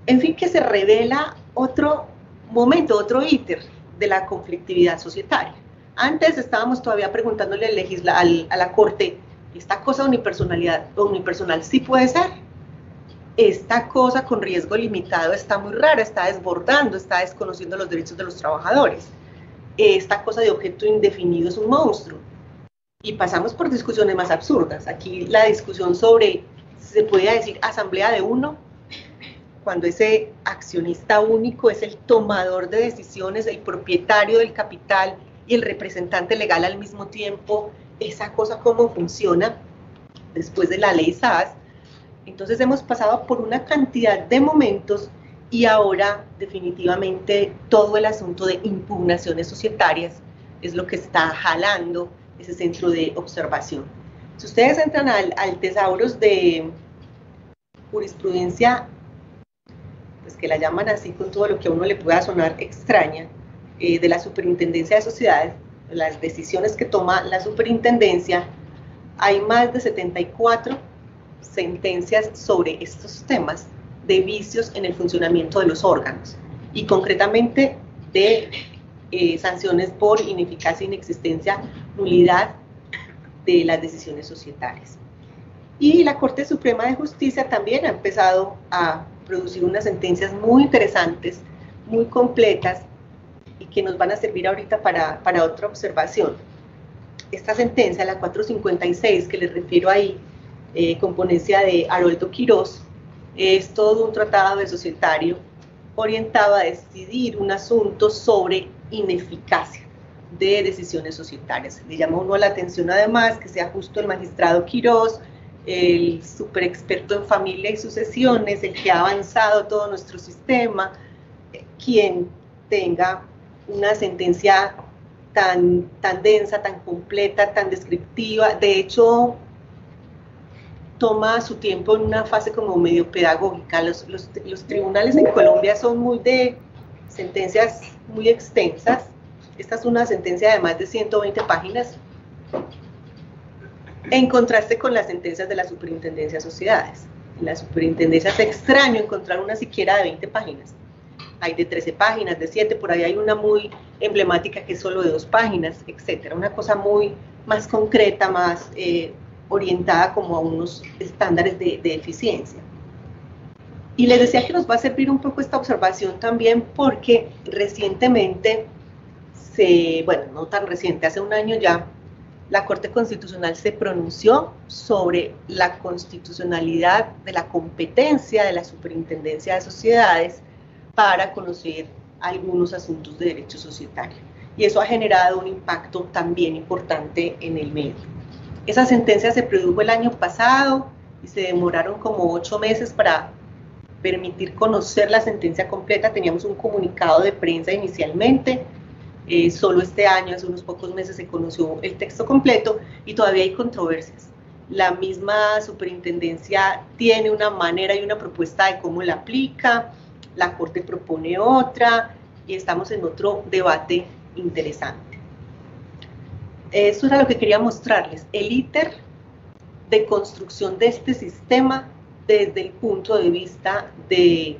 En fin, que se revela otro momento, otro íter de la conflictividad societaria. Antes estábamos todavía preguntándole a la Corte, ¿esta cosa unipersonal sí puede ser? Esta cosa con riesgo limitado está muy rara, está desbordando, está desconociendo los derechos de los trabajadores. Esta cosa de objeto indefinido es un monstruo. Y pasamos por discusiones más absurdas. Aquí la discusión sobre se puede decir asamblea de uno, cuando ese accionista único es el tomador de decisiones, el propietario del capital y el representante legal al mismo tiempo, esa cosa cómo funciona después de la ley SAS. Entonces hemos pasado por una cantidad de momentos y ahora definitivamente todo el asunto de impugnaciones societarias es lo que está jalando ese centro de observación. Si ustedes entran al tesauros de jurisprudencia, pues que la llaman así con todo lo que a uno le pueda sonar extraña, de la Superintendencia de Sociedades, las decisiones que toma la superintendencia, hay más de 74 sentencias sobre estos temas de vicios en el funcionamiento de los órganos y concretamente de sanciones por ineficacia, inexistencia, nulidad de las decisiones societarias. Y la Corte Suprema de Justicia también ha empezado a producir unas sentencias muy interesantes, muy completas y que nos van a servir ahorita para otra observación. Esta sentencia, la 456 que les refiero ahí, con ponencia de Haroldo Quirós, es todo un tratado de societario orientado a decidir un asunto sobre ineficacia de decisiones societarias. Le llama uno la atención además que sea justo el magistrado Quirós, el super experto en familia y sucesiones, el que ha avanzado todo nuestro sistema, quien tenga una sentencia tan densa, tan completa, tan descriptiva. De hecho, toma su tiempo en una fase como medio pedagógica. Los tribunales en Colombia son muy de sentencias muy extensas. Esta es una sentencia de más de 120 páginas, en contraste con las sentencias de la Superintendencia de Sociedades. En la Superintendencia es extraño encontrar una siquiera de 20 páginas. Hay de 13 páginas, de 7, por ahí hay una muy emblemática que es solo de 2 páginas, etc. Una cosa muy más concreta, más orientada como a unos estándares de eficiencia. Y les decía que nos va a servir un poco esta observación también porque recientemente, bueno, no tan reciente, hace un año ya, la Corte Constitucional se pronunció sobre la constitucionalidad de la competencia de la Superintendencia de Sociedades para conocer algunos asuntos de derecho societario. Y eso ha generado un impacto también importante en el medio. Esa sentencia se produjo el año pasado y se demoraron como 8 meses para permitir conocer la sentencia completa. Teníamos un comunicado de prensa inicialmente, solo este año, hace unos pocos meses, se conoció el texto completo y todavía hay controversias. La misma superintendencia tiene una manera y una propuesta de cómo la aplica, la Corte propone otra y estamos en otro debate interesante. Eso era lo que quería mostrarles, el íter de construcción de este sistema desde el punto de vista de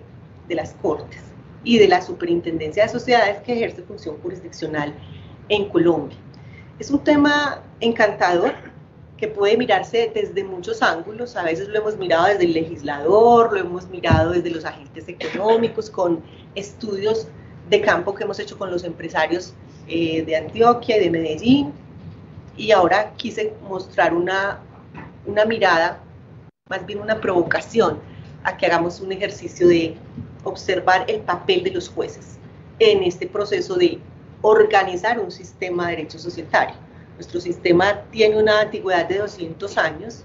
las Cortes y de la Superintendencia de Sociedades que ejerce función jurisdiccional en Colombia. Es un tema encantador que puede mirarse desde muchos ángulos. A veces lo hemos mirado desde el legislador, lo hemos mirado desde los agentes económicos, con estudios de campo que hemos hecho con los empresarios de Antioquia y de Medellín, y ahora quise mostrar una mirada, más bien una provocación, a que hagamos un ejercicio de observar el papel de los jueces en este proceso de organizar un sistema de derecho societario. Nuestro sistema tiene una antigüedad de 200 años,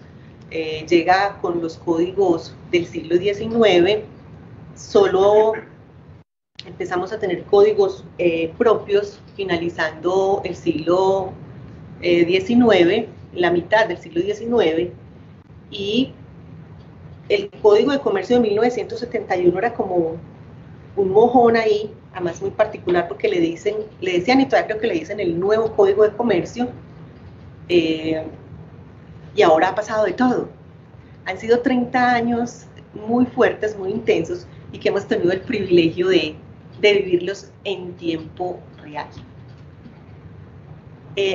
llega con los códigos del siglo XIX, solo empezamos a tener códigos propios finalizando el siglo XIX, la mitad del siglo XIX, y el Código de Comercio de 1971 era como un mojón ahí, además muy particular porque le decían, y todavía creo que le dicen el nuevo Código de Comercio, y ahora ha pasado de todo. Han sido 30 años muy fuertes, muy intensos, y que hemos tenido el privilegio de vivirlos en tiempo real.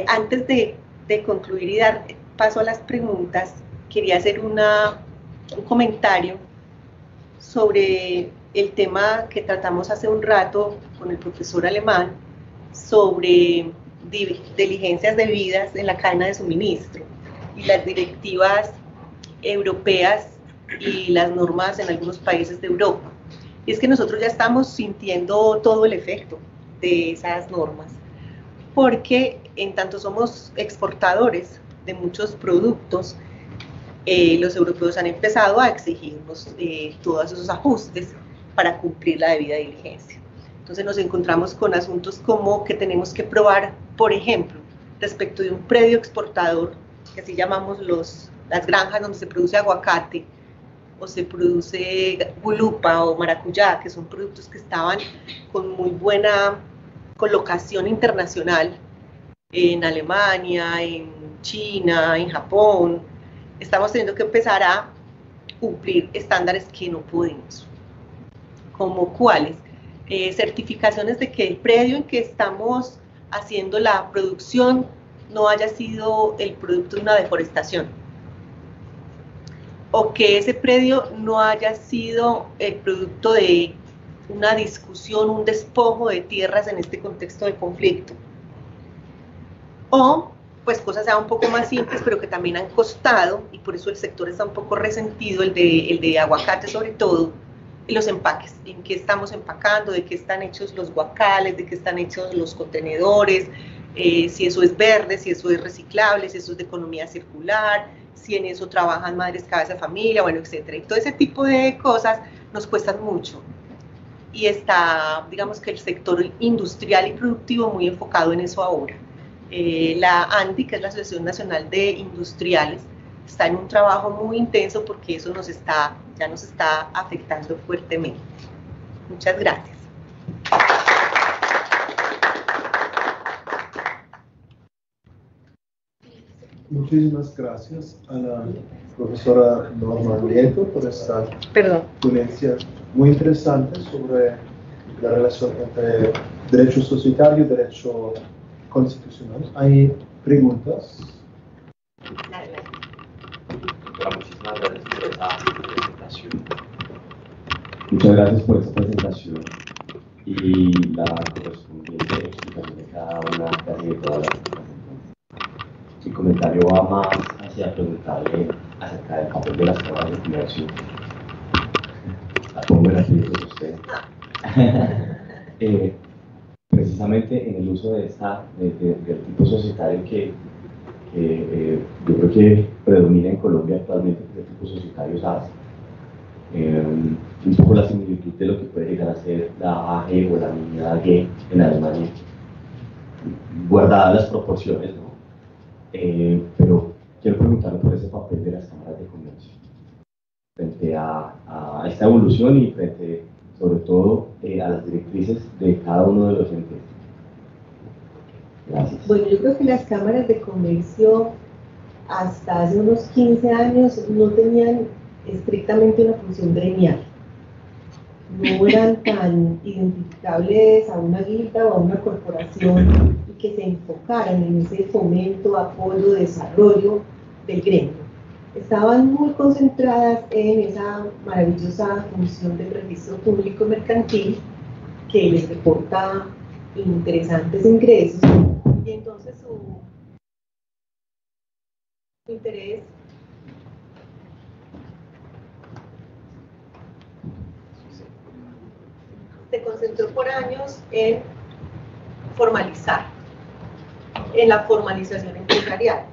Antes de concluir y dar paso a las preguntas, quería hacer un comentario sobre el tema que tratamos hace un rato con el profesor Alemán sobre diligencias debidas en la cadena de suministro y las directivas europeas y las normas en algunos países de Europa. Y es que nosotros ya estamos sintiendo todo el efecto de esas normas, porque en tanto somos exportadores de muchos productos, los europeos han empezado a exigirnos todos esos ajustes para cumplir la debida diligencia. Entonces nos encontramos con asuntos como que tenemos que probar, por ejemplo, respecto de un predio exportador, que así llamamos las granjas donde se produce aguacate, o se produce gulupa o maracuyá, que son productos que estaban con muy buena colocación internacional en Alemania, en China, en Japón. Estamos teniendo que empezar a cumplir estándares que no podemos. ¿Como cuáles? Certificaciones de que el predio en que estamos haciendo la producción no haya sido el producto de una deforestación, o que ese predio no haya sido el producto de una discusión, un despojo de tierras en este contexto de conflicto. O pues cosas ya un poco más simples, pero que también han costado, y por eso el sector está un poco resentido, el de aguacate sobre todo, y los empaques, en qué estamos empacando, de qué están hechos los guacales, de qué están hechos los contenedores, si eso es verde, si eso es reciclable, si eso es de economía circular, si en eso trabajan madres cabeza de familia, bueno, etcétera. Y todo ese tipo de cosas nos cuestan mucho. Y está, digamos que el sector industrial y productivo muy enfocado en eso ahora. La ANDI, que es la Asociación Nacional de Industriales, está en un trabajo muy intenso porque eso ya nos está afectando fuertemente. Muchas gracias. Muchísimas gracias a la profesora Norma Nieto por esta ponencia muy interesante sobre la relación entre derecho societario y derecho constitucional. ¿Hay preguntas? Muchísimas gracias por esa presentación. Muchas gracias por esta presentación y la correspondiente explicación de cada una de todas las presentaciones. Mi comentario va más hacia preguntarle acerca del papel de las cámaras de comercio. La pongo en la siguiente de usted. Precisamente en el uso de del tipo societario que yo creo que predomina en Colombia actualmente, que es el tipo societario SAS, un poco la similitud de lo que puede llegar a ser la AG o la mini AG en Alemania, guardadas las proporciones, ¿no? Pero quiero preguntarle por ese papel de las cámaras de comercio frente a esta evolución y frente, sobre todo, a las directrices de cada uno de los entes. Gracias. Bueno, yo creo que las cámaras de comercio hasta hace unos 15 años no tenían estrictamente una función gremial. No eran tan identificables a una guilda o a una corporación y que se enfocaran en ese fomento, apoyo, desarrollo del gremio. Estaban muy concentradas en esa maravillosa función del registro público mercantil que les reporta interesantes ingresos, y entonces su interés se concentró por años en formalizar, en la formalización empresarial.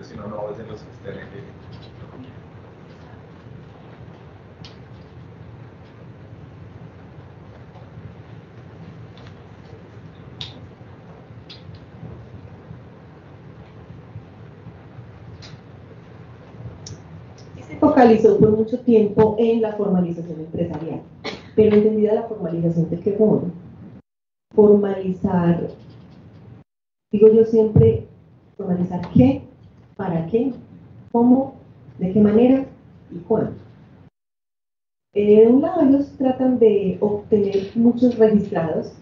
Si no, no hacen los externos. Se focalizó por mucho tiempo en la formalización empresarial, pero entendida la formalización de qué modo. Formalizar, digo yo siempre, formalizar qué, para qué, cómo, de qué manera y cuándo. De un lado ellos tratan de obtener muchos registrados,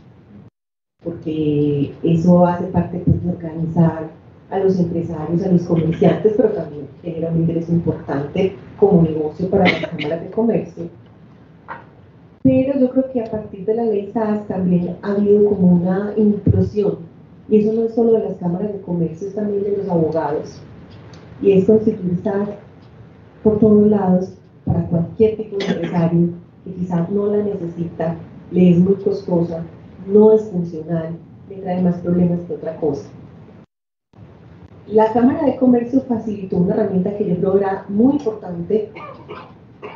porque eso hace parte pues, de organizar a los empresarios, a los comerciantes, pero también genera un ingreso importante como negocio para las cámaras de comercio. Pero yo creo que a partir de la ley SAS también ha habido como una implosión, y eso no es solo de las cámaras de comercio, es también de los abogados, y es constituir SAS por todos lados para cualquier tipo de empresario que quizás no la necesita, le es muy costosa, no es funcional, le trae más problemas que otra cosa. La Cámara de Comercio facilitó una herramienta que yo creo era muy importante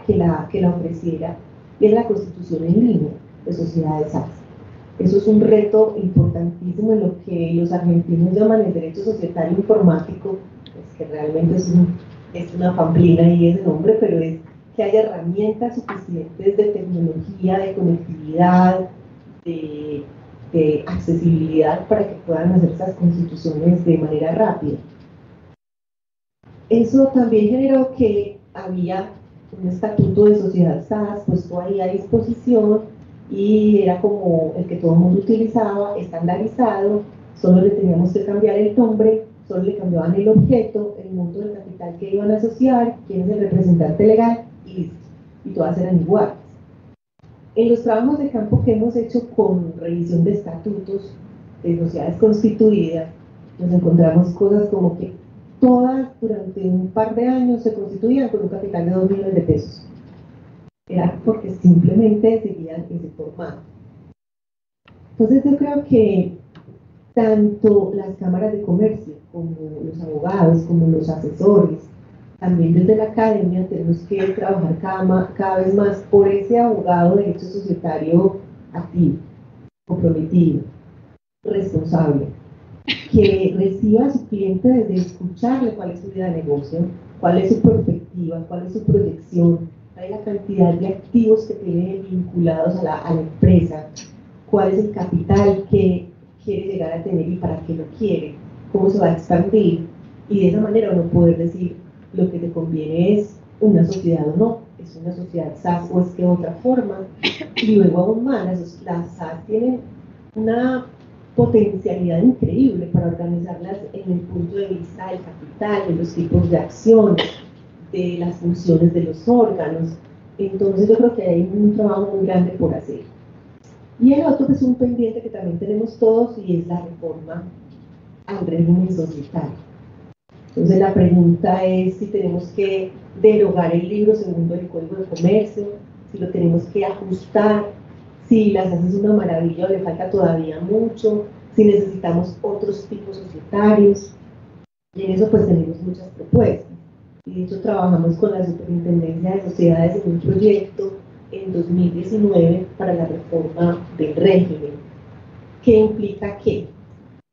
que la ofreciera, y es la constitución en línea de sociedades SAS. Eso es un reto importantísimo en lo que los argentinos llaman el derecho societario informático, pues que realmente es una pamplina y ese nombre, pero es que haya herramientas suficientes de tecnología, de conectividad, de accesibilidad para que puedan hacer esas constituciones de manera rápida. Eso también generó que había un estatuto de sociedad SAS puesto ahí a disposición y era como el que todo el mundo utilizaba, estandarizado, solo le teníamos que cambiar el nombre, solo le cambiaban el objeto, el monto del capital que iban a asociar, quién es el representante legal y listo, y todas eran iguales. En los trabajos de campo que hemos hecho con revisión de estatutos de sociedades constituidas, nos encontramos cosas como que todas durante un par de años se constituían con un capital de 2 millones de pesos. Era porque simplemente seguían ese formato. Entonces yo creo que tanto las cámaras de comercio como los abogados, como los asesores, también desde la academia tenemos que trabajar cada vez más por ese abogado de derecho societario activo, comprometido, responsable, que reciba a su cliente desde escucharle cuál es su idea de negocio, cuál es su perspectiva, cuál es su proyección, cuál es la cantidad de activos que tiene vinculados a la empresa, cuál es el capital que quiere llegar a tener y para qué lo quiere, cómo se va a expandir, y de esa manera uno poder decir lo que te conviene es una sociedad o no, es una sociedad SAS o es que otra forma, y luego aún más, las SAS tienen una potencialidad increíble para organizarlas en el punto de vista del capital, de los tipos de acciones, de las funciones de los órganos. Entonces yo creo que hay un trabajo muy grande por hacer. Y el otro que es un pendiente que también tenemos todos y es la reforma al régimen societario. Entonces la pregunta es si tenemos que derogar el libro segundo del Código de Comercio, si lo tenemos que ajustar, si las SAS es una maravilla o le falta todavía mucho, si necesitamos otros tipos societarios. Y en eso pues tenemos muchas propuestas. Y de hecho trabajamos con la Superintendencia de Sociedades en un proyecto en 2019 para la reforma del régimen. ¿Qué implica qué?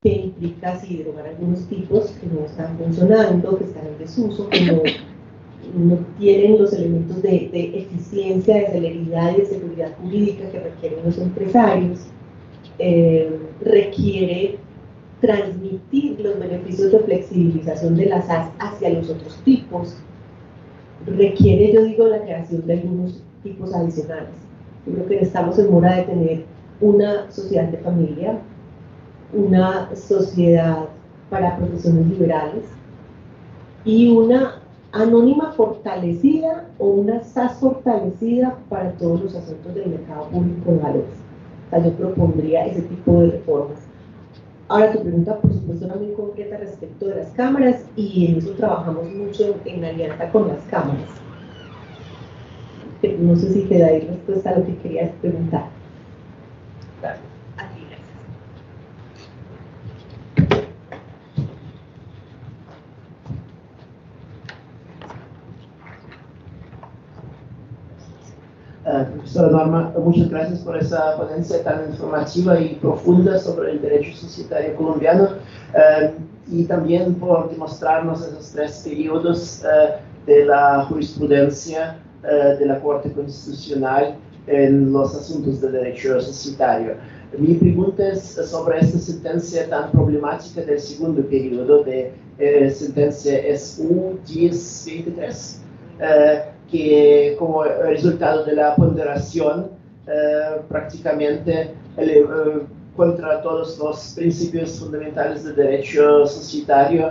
Que implica si derogar algunos tipos que no están funcionando, que están en desuso, que no tienen los elementos de eficiencia, de celeridad y de seguridad jurídica que requieren los empresarios, requiere transmitir los beneficios de flexibilización de las SAS hacia los otros tipos, requiere, yo digo, la creación de algunos tipos adicionales. Yo creo que estamos en mora de tener una sociedad de familia, una sociedad para profesiones liberales y una anónima fortalecida o una SAS fortalecida para todos los asuntos del mercado público de valores. O sea, yo propondría ese tipo de reformas. Ahora, tu pregunta, por supuesto, era muy concreta respecto de las cámaras y en eso trabajamos mucho en alianza con las cámaras. Pero no sé si te da respuesta a lo que querías preguntar. Claro. Profesora Norma, muchas gracias por esa ponencia tan informativa y profunda sobre el derecho societario colombiano y también por demostrarnos esos 3 periodos de la jurisprudencia de la Corte Constitucional en los asuntos de derecho societario. Mi pregunta es sobre esta sentencia tan problemática del segundo periodo de sentencia SU 1023, que como resultado de la ponderación prácticamente contra todos los principios fundamentales del derecho societario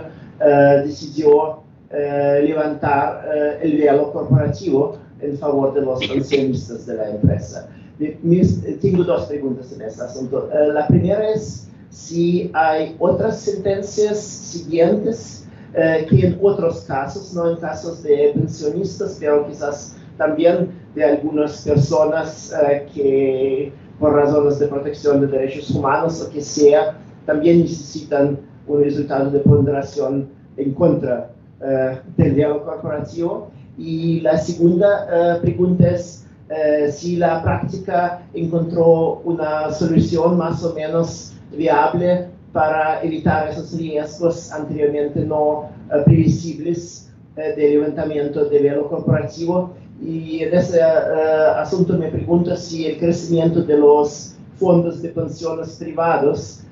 decidió levantar el velo corporativo en favor de los pensionistas de la empresa. Tengo 2 preguntas en este asunto. La primera es si hay otras sentencias siguientes que en otros casos, no en casos de pensionistas, pero quizás también de algunas personas que por razones de protección de derechos humanos o que sea, también necesitan un resultado de ponderación en contra del diálogo corporativo. Y la segunda pregunta es si la práctica encontró una solución más o menos viable para evitar esos riesgos anteriormente no previsibles del levantamiento del diálogo corporativo. Y en ese asunto me pregunto si el crecimiento de los fondos de pensiones privados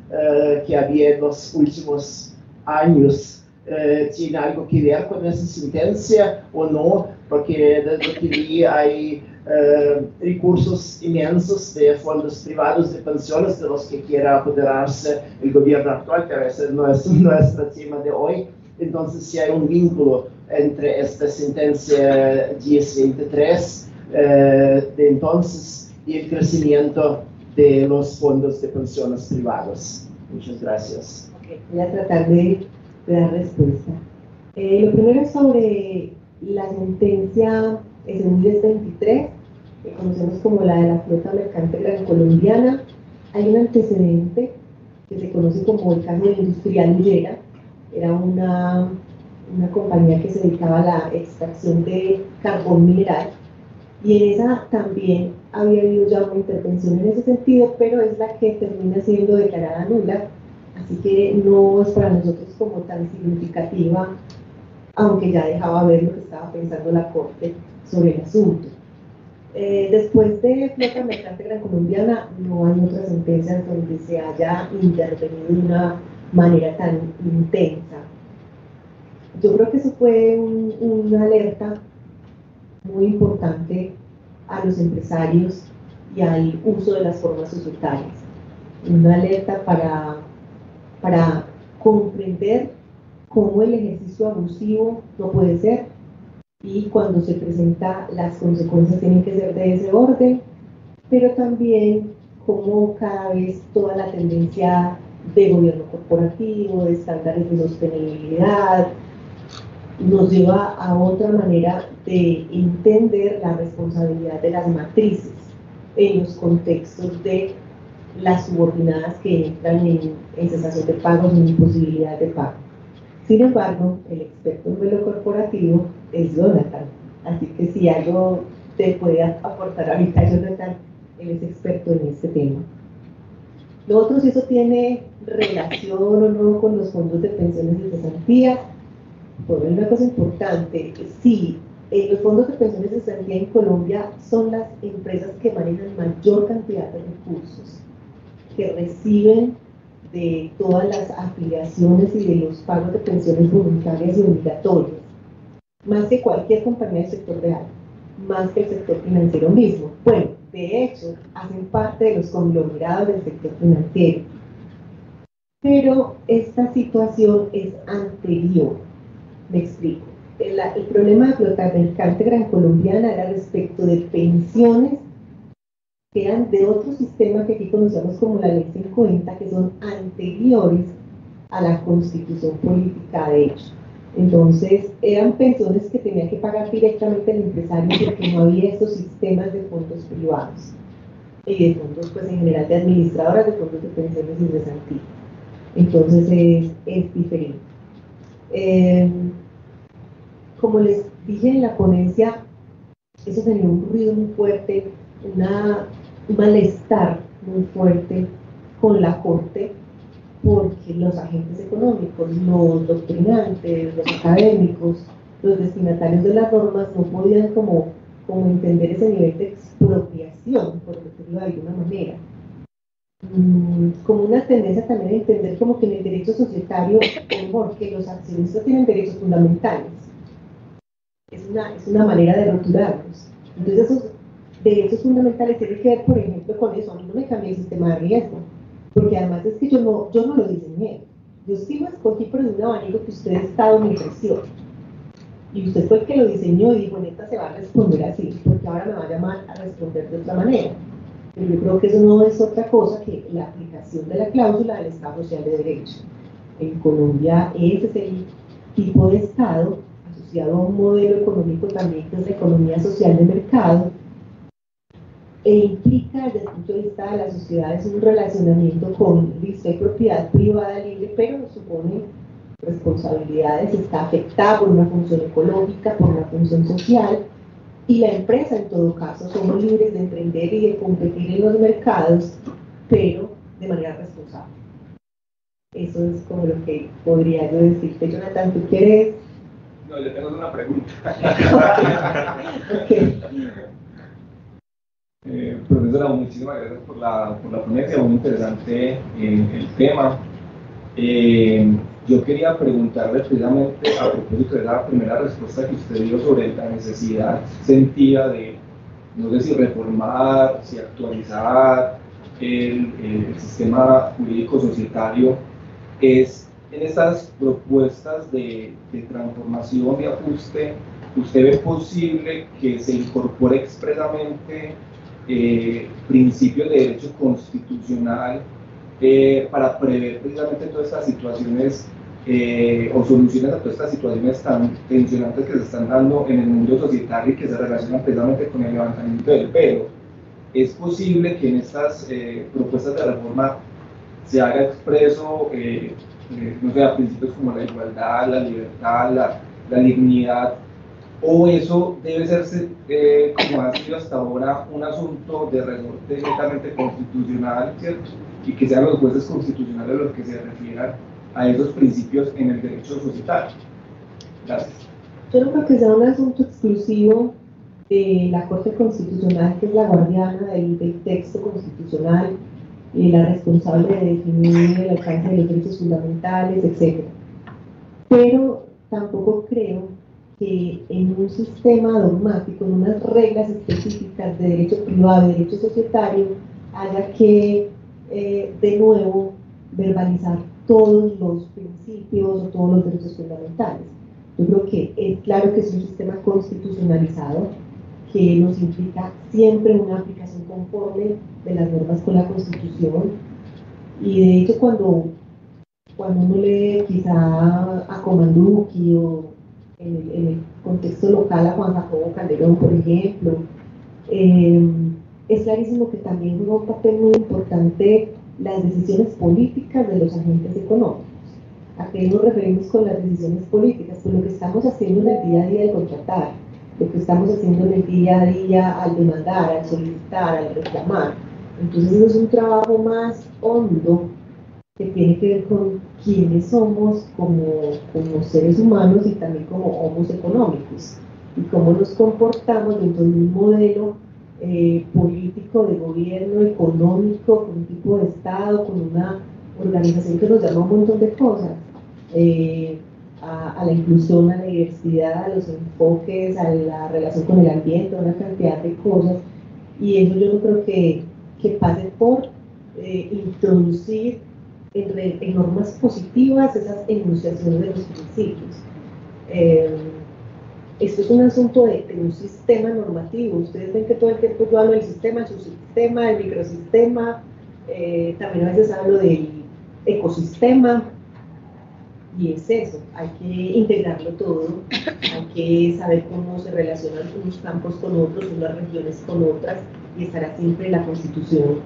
que había en los últimos años tiene algo que ver con esa sentencia o no, porque desde lo que vi hay recursos inmensos de fondos privados de pensiones de los que quiera apoderarse el gobierno actual, que a veces no es nuestro tema de hoy. Entonces, si hay un vínculo entre esta sentencia 1023 de entonces y el crecimiento de los fondos de pensiones privados. Muchas gracias. Okay, voy a tratar de dar respuesta. Lo primero es sobre la sentencia 1023, que conocemos como la de la flota mercante gran colombiana. Hay un antecedente que se conoce como el caso de Industrial Ullera. Era una compañía que se dedicaba a la extracción de carbón mineral, y en esa también había habido ya una intervención en ese sentido, pero es la que termina siendo declarada nula, así que no es para nosotros como tan significativa, aunque ya dejaba ver lo que estaba pensando la Corte sobre el asunto. Después de Flota Mercante Gran Colombiana, no hay otras sentencias donde se haya intervenido de una manera tan intensa. Yo creo que eso fue una alerta muy importante a los empresarios y al uso de las formas usuarias. Una alerta para comprender cómo el ejercicio abusivo no puede ser, y cuando se presenta las consecuencias tienen que ser de ese orden, pero también cómo cada vez toda la tendencia de gobierno corporativo, de estándares de sostenibilidad, nos lleva a otra manera de entender la responsabilidad de las matrices en los contextos de las subordinadas que entran en cesación de pagos, en imposibilidad de pago. Sin embargo, el experto en duelo corporativo es Jonathan, así que si algo te puede aportar ahorita Jonathan, él es experto en este tema. Lo otro, si eso tiene relación o no con los fondos de pensiones y cesantías, pues una cosa importante, sí, los fondos de pensiones de cesantía en Colombia son las empresas que manejan mayor cantidad de recursos, que reciben de todas las afiliaciones y de los pagos de pensiones voluntarias y obligatorias, más que cualquier compañía del sector real, más que el sector financiero mismo. Bueno, de hecho, hacen parte de los conglomerados del sector financiero. Pero esta situación es anterior. Me explico. El problema de Flota Mercante Gran Colombiana era respecto de pensiones que eran de otro sistema que aquí conocemos como la Ley 50, que son anteriores a la Constitución Política de hecho. Entonces, eran pensiones que tenía que pagar directamente el empresario porque no había estos sistemas de fondos privados y de fondos, pues en general, de administradoras de fondos de pensiones y cesantías. Entonces, es diferente. Como les dije en la ponencia, eso tenía un ruido muy fuerte, un malestar muy fuerte con la Corte, porque los agentes económicos, los doctrinantes, los académicos, los destinatarios de las normas no podían como entender ese nivel de expropiación, por decirlo de alguna manera. Como una tendencia también a entender como que en el derecho societario, porque los accionistas tienen derechos fundamentales. Es una manera de roturarlos. Entonces esos derechos fundamentales tienen que ver, por ejemplo, con eso. A mí no me cambia el sistema de riesgo, porque además es que yo no lo diseñé. Yo sí lo escogí por un abanico que usted Estado me ofreció. Y usted fue el que lo diseñó y dijo, neta se va a responder así, porque ahora me va a llamar a responder de otra manera. Pero yo creo que eso no es otra cosa que la aplicación de la cláusula del Estado Social de Derecho. En Colombia ese es tipo de Estado, asociado a un modelo económico también que es la economía social de mercado, e implica desde el punto de vista de las sociedades un relacionamiento con listo y propiedad privada libre, pero supone responsabilidades, está afectada por una función ecológica, por una función social, y la empresa en todo caso somos libres de emprender y de competir en los mercados, pero de manera responsable. Eso es como lo que podría yo decirte. Jonathan, ¿tú quieres? No, yo tengo una pregunta. Okay. Profesora, muchísimas gracias por la ponencia, muy interesante el tema. Yo quería preguntarle precisamente a propósito de la primera respuesta que usted dio sobre la necesidad sentida de, no sé si reformar, si actualizar el sistema jurídico societario, es en estas propuestas de transformación y ajuste, ¿usted ve posible que se incorpore expresamente principios de derecho constitucional para prever precisamente todas estas situaciones o soluciones a todas estas situaciones tan tensionantes que se están dando en el mundo societario y que se relacionan precisamente con el levantamiento del velo? ¿Es posible que en estas propuestas de reforma se haga expreso, no sé, a principios como la igualdad, la libertad, la dignidad, o eso debe serse, como ha sido hasta ahora, un asunto de resorte netamente constitucional, ¿cierto? Y que sean los jueces constitucionales los que se refieran a esos principios en el derecho societario? Gracias. Yo no creo que sea un asunto exclusivo de la Corte Constitucional, que es la guardiana del texto constitucional y la responsable de definir el alcance de los derechos fundamentales, etc. Pero tampoco creo que en un sistema dogmático, en unas reglas específicas de derecho privado y derecho societario, haya que de nuevo verbalizar todos los principios o todos los derechos fundamentales. Yo creo que es claro que es un sistema constitucionalizado que nos implica siempre una aplicación conforme de las normas con la Constitución, y de hecho cuando uno lee quizá a Comanduki o en el contexto local a Juan Jacobo Calderón, por ejemplo, es clarísimo que también juega un papel muy importante las decisiones políticas de los agentes económicos. ¿A qué nos referimos con las decisiones políticas? Pues lo que estamos haciendo en el día a día de contratar, lo que estamos haciendo en el día a día al demandar, al solicitar, al reclamar. Entonces eso es un trabajo más hondo que tiene que ver con quiénes somos como seres humanos y también como homos económicos, y cómo nos comportamos dentro de un modelo político, de gobierno, económico, con un tipo de Estado, con una organización que nos llama un montón de cosas, a la inclusión, a la diversidad, a los enfoques, a la relación con el ambiente, a una cantidad de cosas, y eso yo no creo que pase por introducir en normas positivas esas enunciaciones de los principios. Esto es un asunto de un sistema normativo. Ustedes ven que todo el tiempo yo hablo del sistema, el subsistema, el microsistema, también a veces hablo del ecosistema, y es eso, hay que integrarlo todo, hay que saber cómo se relacionan unos campos con otros, unas regiones con otras, y estará siempre la Constitución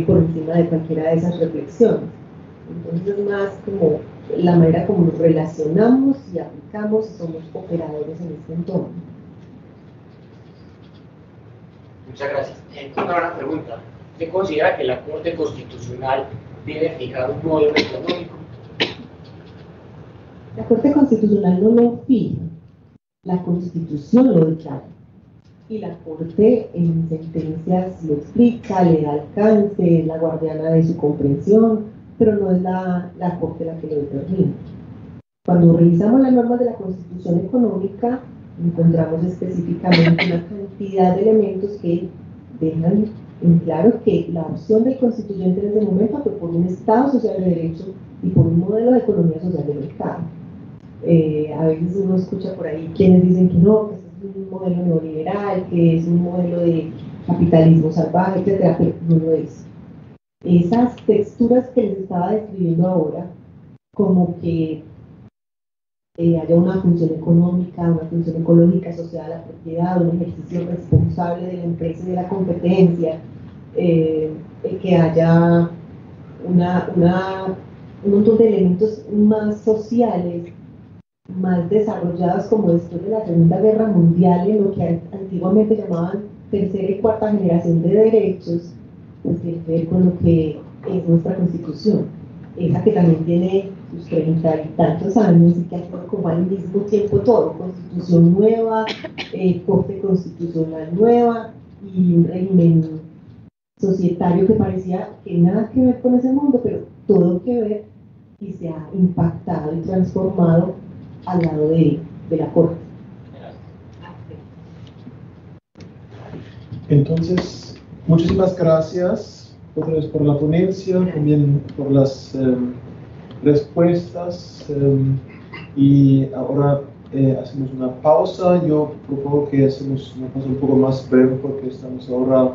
por encima de cualquiera de esas reflexiones. Entonces es más como la manera como nos relacionamos y aplicamos y somos operadores en este entorno. Muchas gracias. Una buena pregunta. ¿Usted considera que la Corte Constitucional debe fijar un modelo económico? La Corte Constitucional no lo fija, la Constitución lo declara. Y la Corte en sentencias lo explica, le da alcance, es la guardiana de su comprensión, pero no es la Corte la que lo determina. Cuando revisamos las normas de la Constitución Económica, encontramos específicamente una cantidad de elementos que dejan en claro que la opción del constituyente en ese momento fue por un Estado social de derecho y por un modelo de economía social de mercado. A veces uno escucha por ahí quienes dicen que no, que es un modelo neoliberal, que es un modelo de capitalismo salvaje, etcétera, pero no lo es. Esas texturas que les estaba describiendo ahora, como que haya una función económica, una función ecológica asociada a la propiedad, un ejercicio responsable de la empresa y de la competencia, que haya un montón de elementos más sociales, más desarrollados como después de la Segunda Guerra Mundial, en lo que antiguamente llamaban tercera y cuarta generación de derechos, pues tiene que ver con lo que es nuestra Constitución, esa que también tiene sus 30 y tantos años y que ha sido como al mismo tiempo todo, Constitución nueva, Corte Constitucional nueva y un régimen societario que parecía que nada que ver con ese mundo, pero todo que ver, y se ha impactado y transformado al lado de la Corte. Entonces, muchísimas gracias por la ponencia, también por las respuestas, y ahora hacemos una pausa. Yo propongo que hacemos una pausa un poco más breve porque estamos ahora